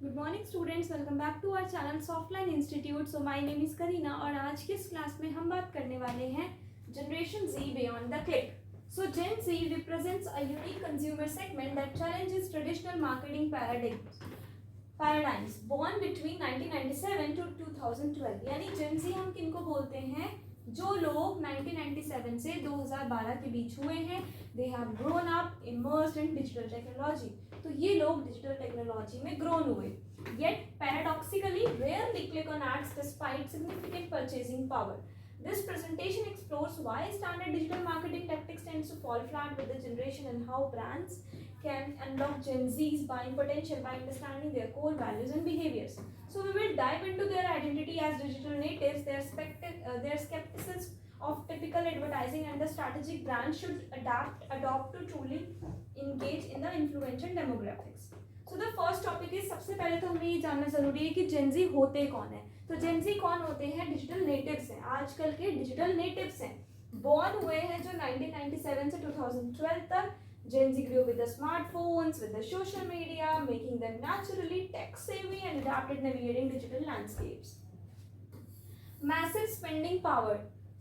Good morning students, welcome back to our channel Softline Institute. So my name is Kareena और आज की इस class में हम बात करने वाले हैं generation Z beyond the click. So Gen Z represents a unique consumer segment that challenges traditional marketing paradigms born between 1997 to 2012। यानी जेन जी हम किनको बोलते हैं? जो लोग 1997 से 2012 के बीच हुए हैं, they have grown up immersed in digital technology. तो ये लोग डिजिटल टेक्नोलॉजी में ग्रोन हुए, yet paradoxically rarely click on ads despite significant purchasing power. This presentation explores why standard digital marketing tactics tends to fall flat with the generation and how brands can unlock Gen Z's buying potential by understanding their core values and behaviors. So we will dive into their identity as digital natives, their skepticism of typical advertising, and the strategic brands should adopt to truly engage in the influential demographics. So the first topic is, सबसे पहले तो हमें ये जानना जरूरी है कि Gen Z होते कौन है। तो जेनजी कौन होते हैं? डिजिटल नेटिव्स हैं, आजकल के डिजिटल नेटिव्स हैं। बॉर्न हुए हैं जो 1997 से 2012 तक। Gen Z grew with the smartphones, with the social media, making them naturally tech savvy and adapted navigating digital landscapes. Massive spending power.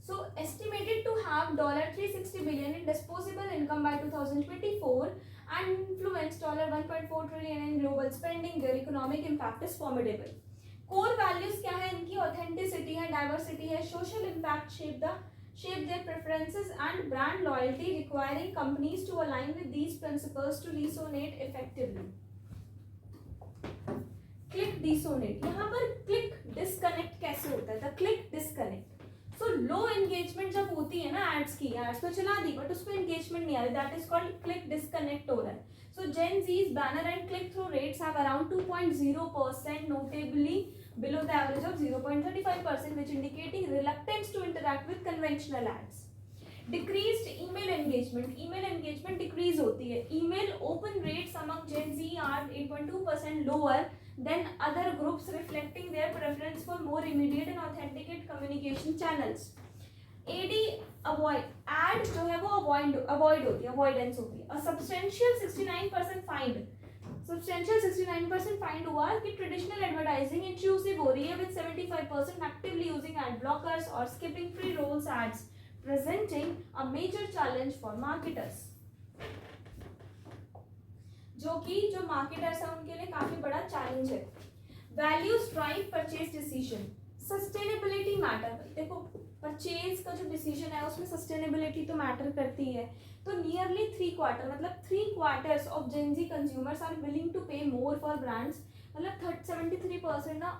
So estimated to have $360 billion in disposable income by 2024 and influence $1.4 trillion in global spending. Their economic impact is formidable. Core values क्या है इनकी? Authenticity है, diversity है, social impact shape their preferences, and brand loyalty, requiring companies to align with these principles to resonate effectively. Click dissonate, यहाँ पर click disconnect कैसे होता है? The click disconnect. So low engagement जब होती है ना ads की, ads तो चला दी but उसमें engagement नहीं आ रही, that is called click disconnect हो रहा है. So Gen Z's banner and click through rates have around 2.0%, notably below the average of 0.35%, which indicating reluctance to interact with conventional ads. Decreased email engagement decrease होती है. Email open rates among Gen Z are 8.2% lower than other groups, reflecting their preference for more immediate and authentic communication channels. ad जो है वो avoid होती है, avoidance होती है. A substantial 69% find हुआ कि ट्रेडिशनल एडवर्टाइजिंग इंट्रूसिव हो रही है, with 75% actively using ad blockers और skipping pre rolls ads, presenting a major challenge for marketers. जो मार्केटर्स है उनके लिए काफी बड़ा चैलेंज है। Values drive purchase decision, sustainability matter. देखो परचेज का जो डिसीजन है उसमें सस्टेनेबिलिटी तो मैटर करती है। तो नियरली 3/4 मतलब 3/4 of Gen Z consumers are willing to pay more for brands. मतलब 73% ना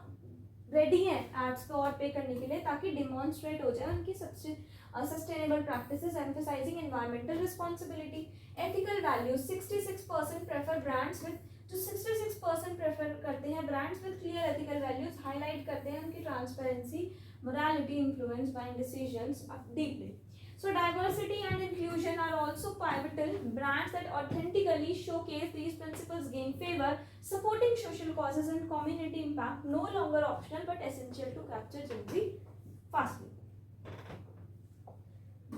रेडी है एड्स पे और पे करने के लिए, ताकि डिमॉन्स्ट्रेट हो जाए उनकी sustainable practices, emphasising environmental responsibility. Ethical values 66% prefer brands with, जो 66% प्रेफर करते हैं brands with clear ethical values, highlight करते हैं उनकी transparency, morality influence buying decisions deeply. So diversity and inclusion are also pivotal. Brands that authentically showcase these principles gain favor, supporting social causes and community impact, no longer optional but essential to capture Gen Z fastly.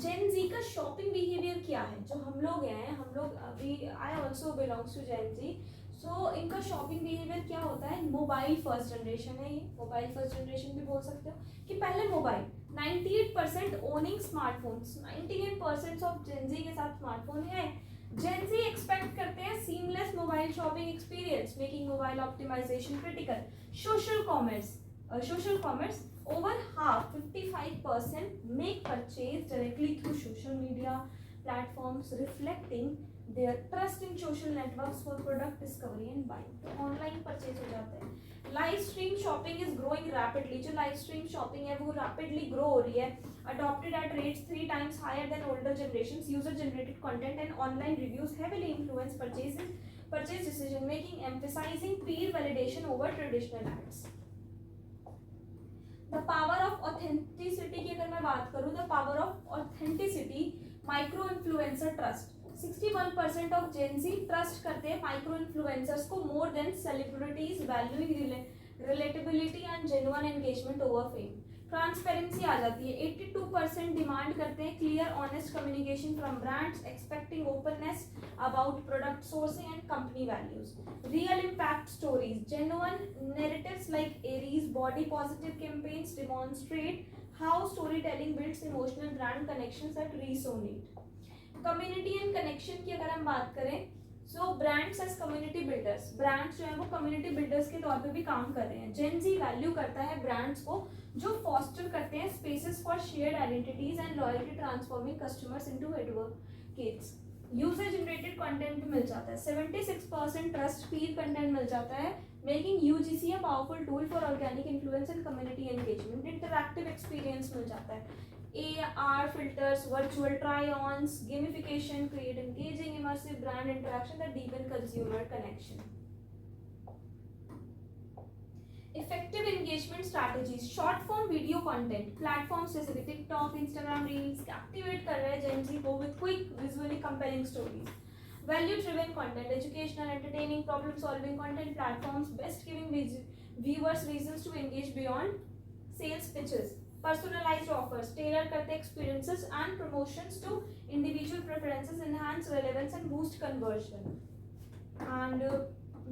Gen Z का shopping behaviour क्या है? जो हम लोग हैं, हम लोग अभी, I also belongs to Gen Z. So इनका शॉपिंग बिहेवियर क्या होता है? मोबाइल फर्स्ट जनरेशन है, ये मोबाइल फर्स्ट जनरेशन भी बोल सकते हो कि पहले mobile. 98% owning smartphones, 98% of Gen Z के साथ स्मार्टफोन है। जेन जी एक्सपेक्ट करते हैं seamless mobile shopping experience, making mobile optimisation critical. Social commerce over half 55% make purchase directly through social media platforms, reflecting their trust in social networks for product discovery and buying. तो online purchase हो जाते हैं। Live stream shopping is growing rapidly, जो live stream shopping है वो rapidly grow हो रही है। Adopted at rates 3 times higher than older generations. User generated content and online reviews heavily influence purchase decision making, emphasizing peer validation over traditional ads. The power of authenticity की अगर मैं बात करूं, the power of authenticity, micro influencer trust. 61% of Gen Z trust करते हैं micro influencers को more than celebrities, valuing relatability and genuine engagement over fame. Transparency आ जाती है, 82% डिमांड करते हैं clear honest communication from brands, expecting openness about product sourcing and company values, real impact stories, genuine narratives like Aerie's body positive campaigns demonstrate how storytelling builds emotional brand connections that resonate. Community and connection की अगर हम बात करें, so brands as community builders, brands जो है वो community builders के तौर पे भी काम कर रहे हैं। जेन जी वैल्यू करता है ब्रांड्स को जो फॉस्टर करते हैं spaces for shared identities and loyalty, transforming customers into advocates. User generated content भी मिल जाता है, 76% ट्रस्ट फीड कंटेंट मिल जाता है, making UGC a powerful tool for organic influence and community engagement. Interactive experience मिल जाता है, AR filters, virtual try-ons, gamification, create engaging, immersive brand interaction that deepen consumer connection. Effective engagement strategies, short form video content, platform specific, TikTok, Instagram Reels, captivate कर रहे हैं Gen Z को with quick, visually compelling stories. Value driven content, educational, entertaining, problem solving content, platforms best giving viewers reasons to engage beyond sales pitches. Personalized offers, tailor करते experiences and promotions to individual preferences, enhance relevance and boost conversion. And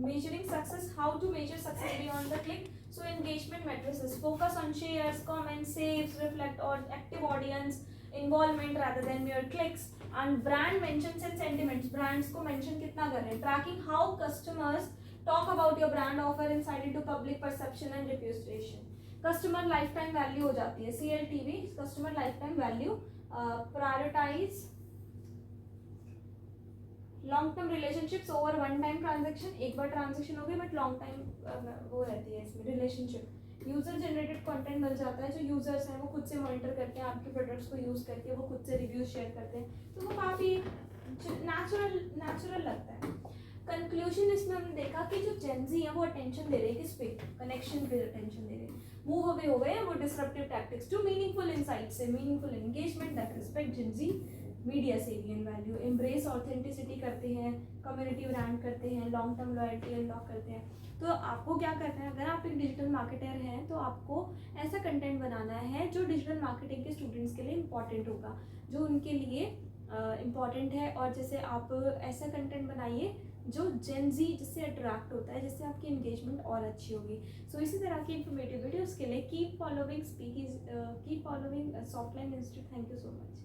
measuring success, how to measure success beyond the click? So engagement matrices, focus on shares, comments, saves, reflect on active audience involvement rather than mere clicks. And brand mentions and sentiments, brands को mention कितना कर रहे हैं, tracking how customers talk about your brand offer insight into public perception and reputation. Customer life time value हो जाती है, CLTV, customer life time value. Prioritise long term relationships over one time transaction, एक बार transaction हो गई but long time वो रहती है इसमें रिलेशनशिप। यूजर जनरेटेड कंटेंट मिल जाता है, जो यूजर्स हैं वो खुद से मॉनिटर करते हैं आपके प्रोडक्ट्स को यूज करके, वो खुद से रिव्यूज शेयर करते हैं, तो वो काफ़ी नेचुरल लगता है। कंक्लूजन इसमें हमने देखा कि जो जेन ज़ी है वो अटेंशन दे रहे हैं किस पे, कनेक्शन पे अटेंशन दे रहे हैं, मूव अवे हो गए हैं वो disruptive tactics to meaningful insight से, meaningful engagement that respect Gen Z media savvy and value, embrace authenticity करते हैं, कम्युनिटी ब्रांड करते हैं, लॉन्ग टर्म लॉयल्टी अनलॉक करते हैं। तो आपको क्या करना है, अगर आप एक डिजिटल मार्केटर हैं तो आपको ऐसा कंटेंट बनाना है जो डिजिटल मार्केटिंग के स्टूडेंट्स के लिए इम्पॉर्टेंट होगा, जो उनके लिए इम्पॉर्टेंट है। और जैसे आप ऐसा कंटेंट बनाइए जो जेन जी जिससे अट्रैक्ट होता है, जिससे आपकी एंगेजमेंट और अच्छी होगी। सो इसी तरह की इन्फॉर्मेटिव वीडियोज़ के लिए keep following Softline Institute. Thank you so much.